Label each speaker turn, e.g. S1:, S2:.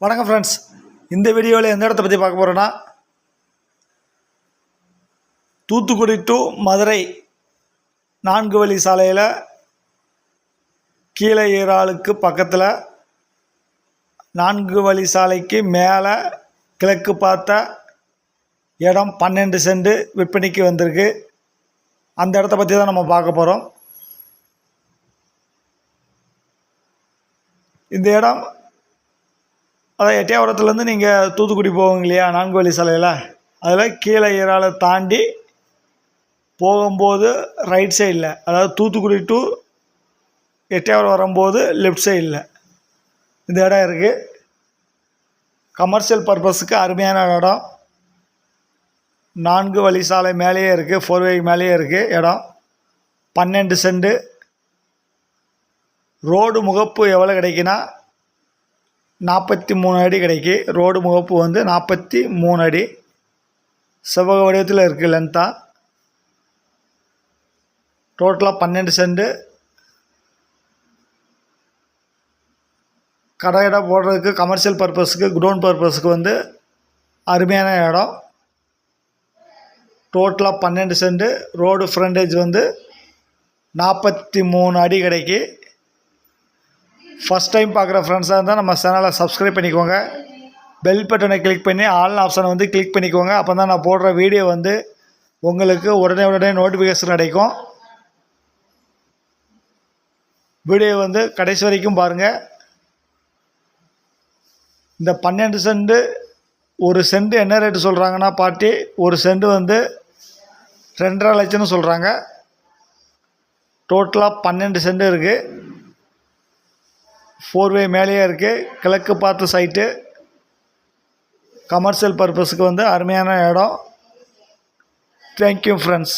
S1: வணக்கம் ஃப்ரெண்ட்ஸ். இந்த வீடியோவில் எந்த இடத்த பற்றி பார்க்க போகிறோன்னா, தூத்துக்குடி டு மதுரை 4 வழி சாலையில் கீழே ஈராளுக்கு பக்கத்தில் 4 வழி சாலைக்கு மேலே கிழக்கு பார்த்த இடம் 12 சென்ட் விற்பனைக்கு வந்திருக்கு. அந்த இடத்த பற்றி தான் நம்ம பார்க்க போகிறோம். இந்த இடம் அதான் எட்டயபுரத்துலேருந்து நீங்கள் தூத்துக்குடி போவீங்க இல்லையா, 4 வழி சாலையில், அதில் கீழே ஈராளை தாண்டி போகும்போது ரைட் சைடில், அதாவது தூத்துக்குடி டு எட்டயபுரம் வரும்போது லெஃப்ட் சைடில் இந்த இடம் இருக்குது. கமர்ஷியல் பர்பஸுக்கு அருமையான இடம். 4 வழி சாலை மேலேயே இருக்குது, 4 வே மேலேயே இருக்குது இடம். 12 சென்ட். ரோடு முகப்பு எவ்வளோ கிடைக்குன்னா 43 அடி கிடைக்கி. ரோடு முகப்பு வந்து 43 அடி செவ்வக வடிவத்தில் இருக்குது. லென்த்தாக டோட்டலாக 12 சென்ட். கடை இடம் போடுறதுக்கு கமர்ஷியல் பர்பஸுக்கு, குடோன் பர்பஸுக்கு வந்து அருமையான இடம். டோட்டலாக 12 சென்ட். ரோடு ஃப்ரண்டேஜ் வந்து 43 அடி கிடைக்கி. ஃபஸ்ட் டைம் பார்க்குற ஃப்ரெண்ட்ஸாக இருந்தால் நம்ம சேனலை சப்ஸ்கிரைப் பண்ணிக்கோங்க. பெல் பட்டனை கிளிக் பண்ணி ஆல் ஆப்ஷனை வந்து கிளிக் பண்ணிக்கோங்க. அப்போ தான் நான் போடுற வீடியோ வந்து உங்களுக்கு உடனே நோட்டிஃபிகேஷன் கிடைக்கும். வீடியோ வந்து கடைசி வரைக்கும் பாருங்கள். இந்த 12 சென்ட், ஒரு சென்ட் என்ன ரேட்டு சொல்கிறாங்கன்னா பாட்டி, ஒரு சென்ட் வந்து 2.5 லட்சம்னு சொல்கிறாங்க. டோட்டலாக 12 சென்ட் இருக்குது. 4 வே மேலேயே இருக்குது. கிழக்கு பார்த்த சைட்டு. கமர்ஷியல் பர்பஸுக்கு வந்து அருமையான இடம். Thank you friends.